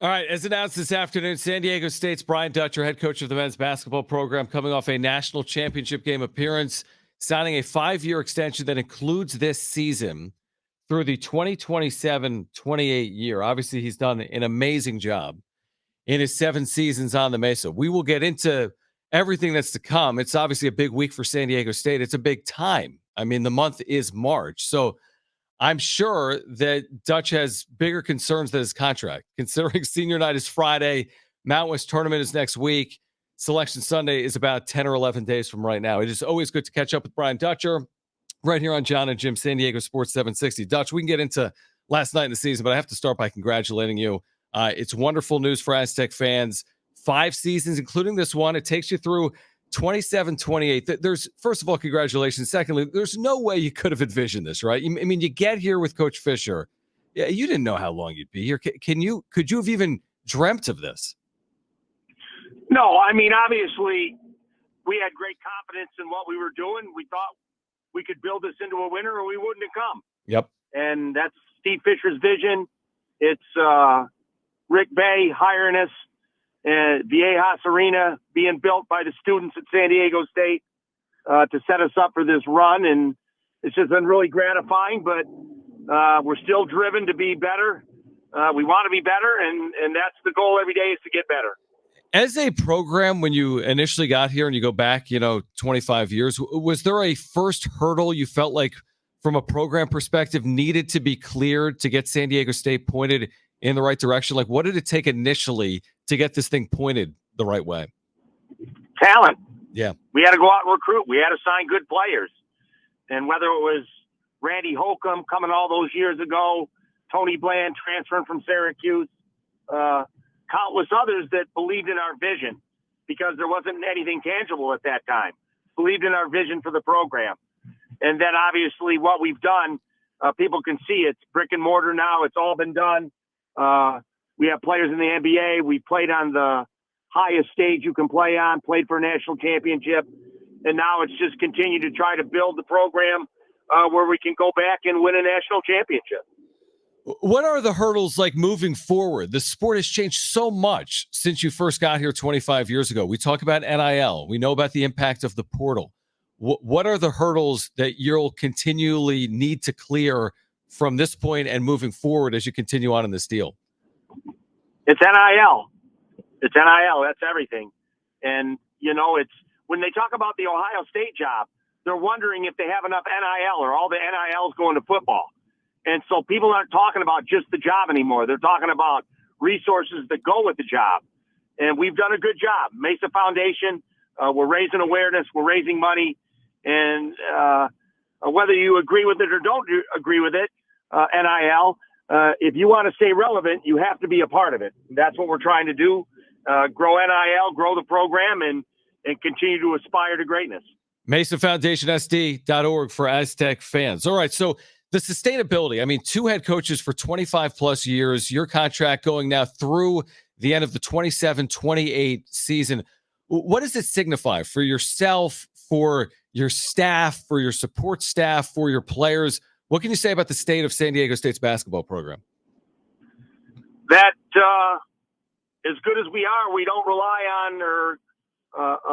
All right, as announced this afternoon, San Diego State's Brian Dutcher, head coach of the men's basketball program, coming off a national championship game appearance, signing a 5-year extension that includes this season through the 2027-28 year. Obviously, he's done an amazing job in his 7 seasons on the Mesa. We will get into everything that's to come. It's obviously a big week for San Diego State. It's a big time. I mean, the month is March. So I'm sure that Dutch has bigger concerns than his contract, considering senior night is Friday, Mountain West tournament is next week, Selection Sunday is about 10 or 11 days from right now. It is always good to catch up with Brian Dutcher right here on John and Jim, San Diego Sports 760. Dutch, we can get into last night in the season, but I have to start by congratulating you. It's wonderful news for Aztec fans. 5 seasons, including this one. It takes you through 27-28. There's, first of all, congratulations. Secondly, there's no way you could have envisioned this, right? I mean, you get here with Coach Fisher. Yeah, you didn't know how long you'd be here. Could you have even dreamt of this? No, I mean, obviously, we had great confidence in what we were doing. We thought we could build this into a winner or we wouldn't have come. Yep. And that's Steve Fisher's vision. It's Rick Bay hiring us. Viejas Arena being built by the students at San Diego State to set us up for this run. And it's just been really gratifying, but we're still driven to be better. We want to be better, and that's the goal every day is to get better. As a program, when you initially got here and you go back, 25 years, was there a first hurdle you felt like from a program perspective needed to be cleared to get San Diego State pointed in the right direction? Like, what did it take initially to get this thing pointed the right way? Talent. Yeah. We had to go out and recruit. We had to sign good players. And whether it was Randy Holcomb coming all those years ago, Tony Bland transferring from Syracuse, countless others that believed in our vision because there wasn't anything tangible at that time, believed in our vision for the program. And then obviously what we've done, people can see it's brick and mortar now. It's all been done. We have players in the NBA. We played on the highest stage you can play on, played for a national championship. And now it's just continue to try to build the program where we can go back and win a national championship. What are the hurdles like moving forward? The sport has changed so much since you first got here 25 years ago. We talk about NIL. We know about the impact of the portal. What are the hurdles that you'll continually need to clear from this point and moving forward as you continue on in this deal? It's NIL. It's NIL. That's everything. And, it's when they talk about the Ohio State job, they're wondering if they have enough NIL or all the NILs going to football. And so people aren't talking about just the job anymore. They're talking about resources that go with the job. And we've done a good job. Mesa Foundation, we're raising awareness. We're raising money. And whether you agree with it or don't agree with it, NIL, if you want to stay relevant, you have to be a part of it. That's what we're trying to do. Grow NIL, grow the program, and continue to aspire to greatness. MesaFoundationSD.org for Aztec fans. All right, so the sustainability, 2 head coaches for 25 plus years, your contract going now through the end of the 27-28 season. What does it signify for yourself, for your staff, for your support staff, for your players? What can you say about the state of San Diego State's basketball program? That as good as we are, we don't rely on or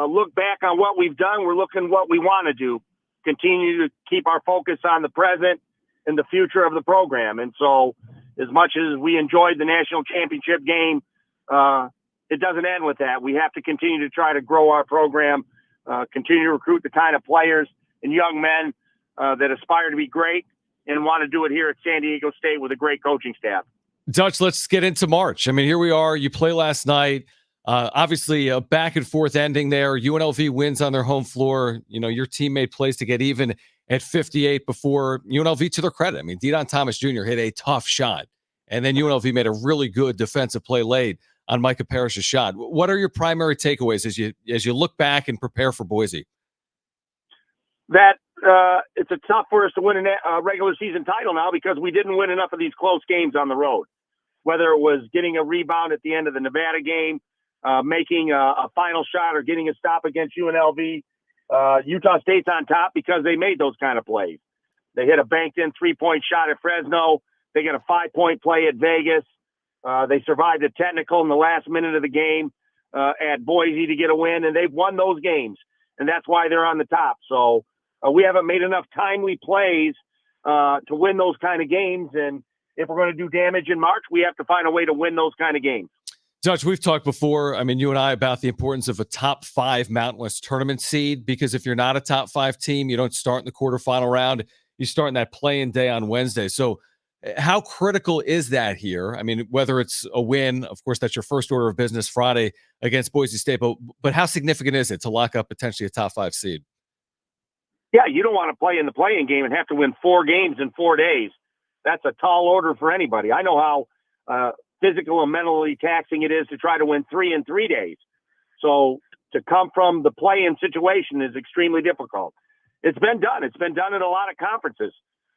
look back on what we've done. We're looking what we want to do, continue to keep our focus on the present and the future of the program. And so as much as we enjoyed the national championship game, it doesn't end with that. We have to continue to try to grow our program, continue to recruit the kind of players and young men that aspire to be great and want to do it here at San Diego State with a great coaching staff. Dutch, let's get into March. Here we are. You play last night. Obviously, a back and forth ending there. UNLV wins on their home floor. Your teammate plays to get even at 58 before UNLV, to their credit. Deon Thomas Jr. hit a tough shot, and then UNLV made a really good defensive play late on Micah Parrish's shot. What are your primary takeaways as you look back and prepare for Boise? That it's a tough for us to win a regular season title now because we didn't win enough of these close games on the road. Whether it was getting a rebound at the end of the Nevada game, making a final shot, or getting a stop against UNLV. Utah State's on top because they made those kind of plays. They hit a banked-in 3-point shot at Fresno. They get a 5-point play at Vegas. They survived a technical in the last minute of the game at Boise to get a win, and they've won those games, and that's why they're on the top. So we haven't made enough timely plays to win those kind of games, and if we're going to do damage in March, we have to find a way to win those kind of games. Dutch, we've talked before, I mean, you and I, about the importance of a top 5 Mountain West tournament seed, because if you're not a top 5 team, you don't start in the quarterfinal round. You start in that play-in day on Wednesday. So how critical is that here? I mean, whether it's a win, of course, that's your first order of business Friday against Boise State, but how significant is it to lock up potentially a top 5 seed? Yeah, you don't want to play in the play-in game and have to win 4 games in 4 days. That's a tall order for anybody. I know how physical and mentally taxing it is to try to win 3 in 3 days. So to come from the play-in situation is extremely difficult. It's been done. It's been done in a lot of conferences.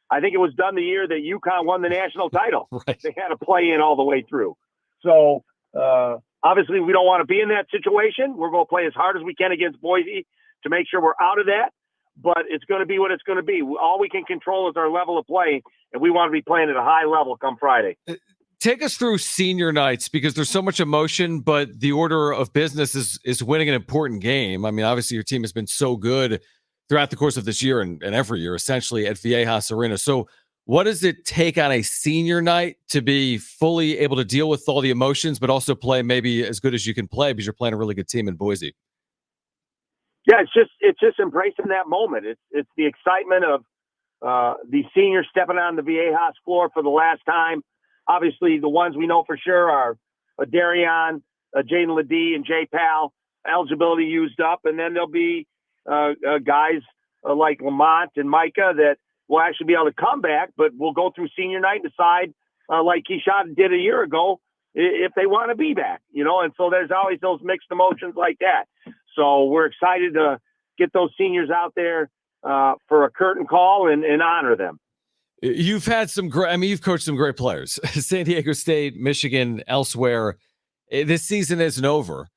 I think it was done the year that UConn won the national title. Right. They had to play in all the way through. So obviously we don't want to be in that situation. We're going to play as hard as we can against Boise to make sure we're out of that. But it's going to be what it's going to be. All we can control is our level of play, and we want to be playing at a high level come Friday. Take us through senior nights, because there's so much emotion, but the order of business is winning an important game. I mean, obviously your team has been so good throughout the course of this year and every year, essentially, at Viejas Arena. So what does it take on a senior night to be fully able to deal with all the emotions, but also play maybe as good as you can play, because you're playing a really good team in Boise? Yeah, it's just embracing that moment. It's the excitement of the seniors stepping on the Viejas floor for the last time. Obviously, the ones we know for sure are Darion, Jaden Ledee, and Jay Powell. Eligibility used up, and then there'll be guys like Lamont and Micah that will actually be able to come back, but we'll go through senior night and decide, like Keyshawn did a year ago, if they want to be back, and so there's always those mixed emotions like that. So we're excited to get those seniors out there for a curtain call and honor them. You've had some great, I mean, you've coached some great players, San Diego State, Michigan, elsewhere. This season isn't over,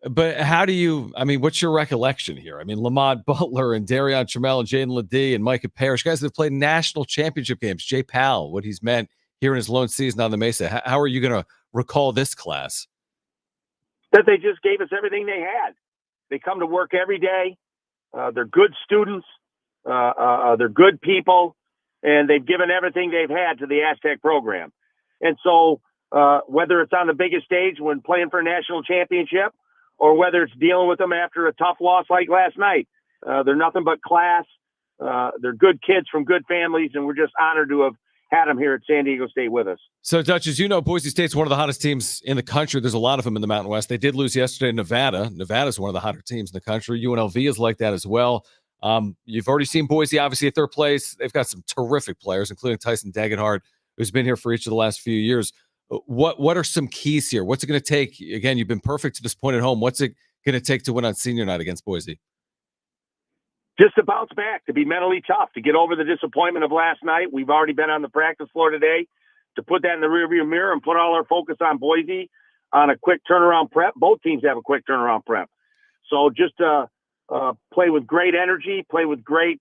but what's your recollection here? I mean, Lamont Butler and Darion Trammell and Jaden Ledee and Micah Parrish, guys that have played national championship games. Jay Powell, what he's meant here in his lone season on the Mesa. How are you going to recall this class? That they just gave us everything they had. They come to work every day. They're good students. They're good people. And they've given everything they've had to the Aztec program. And so whether it's on the biggest stage when playing for a national championship, or whether it's dealing with them after a tough loss like last night, they're nothing but class. They're good kids from good families, and we're just honored to have had them here at San Diego State with us. So, Dutch, as you know, Boise State's one of the hottest teams in the country. There's a lot of them in the Mountain West. They did lose yesterday to Nevada. Nevada's one of the hotter teams in the country. UNLV is like that as well. You've already seen Boise, obviously, at third place. They've got some terrific players, including Tyson Degenhardt, who's been here for each of the last few years. What are some keys here? What's it going to take? Again, you've been perfect to this point at home. What's it going to take to win on senior night against Boise? Just to bounce back, to be mentally tough, to get over the disappointment of last night. We've already been on the practice floor today, to put that in the rearview mirror and put all our focus on Boise on a quick turnaround prep. Both teams have a quick turnaround prep. So just play with great energy, play with great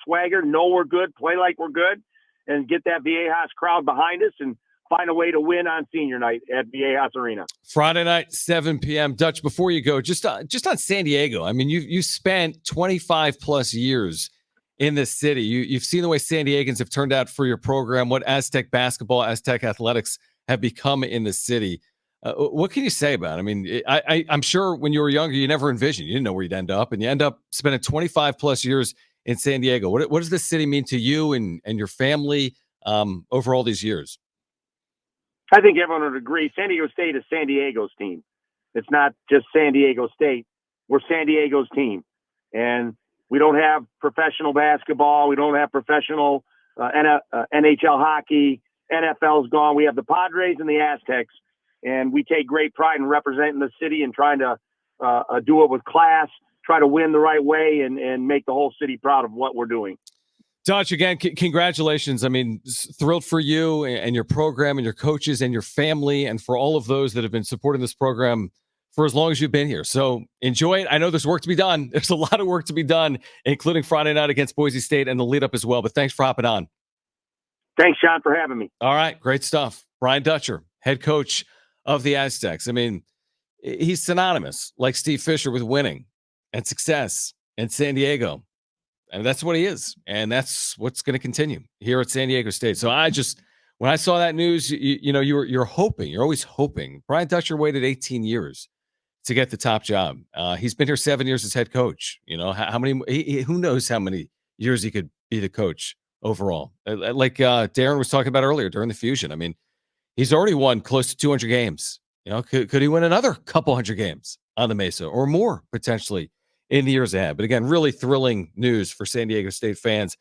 swagger, know we're good, play like we're good, and get that Viejas crowd behind us and find a way to win on senior night at Viejas Arena. Friday night, 7 p.m. Dutch, before you go, just on San Diego, I mean, you spent 25 plus years in this city. You've seen the way San Diegans have turned out for your program, what Aztec basketball, Aztec athletics have become in the city. What can you say about it? I mean, I'm sure when you were younger, you never envisioned, you didn't know where you'd end up, and you end up spending 25 plus years in San Diego. What does this city mean to you and your family over all these years? I think everyone would agree San Diego State is San Diego's team. It's not just San Diego State. We're San Diego's team. And we don't have professional basketball. We don't have professional NHL hockey. NFL's gone. We have the Padres and the Aztecs. And we take great pride in representing the city and trying to do it with class, try to win the right way, and make the whole city proud of what we're doing. Dutch, again, congratulations. I mean, thrilled for you and your program and your coaches and your family, and for all of those that have been supporting this program for as long as you've been here. So enjoy it. I know there's work to be done. There's a lot of work to be done, including Friday night against Boise State and the lead up as well. But thanks for hopping on. Thanks, Jon, for having me. All right. Great stuff. Brian Dutcher, head coach of the Aztecs. I mean, he's synonymous, like Steve Fisher, with winning and success in San Diego. And that's what he is. And that's what's going to continue here at San Diego State. So when I saw that news, you're hoping, you're always hoping. Brian Dutcher waited 18 years to get the top job. He's been here 7 years as head coach. How many, who knows how many years he could be the coach overall. Like Darren was talking about earlier during the fusion. I mean, he's already won close to 200 games. Could he win another couple hundred games on the Mesa or more potentially in the years ahead? But again, really thrilling news for San Diego State fans.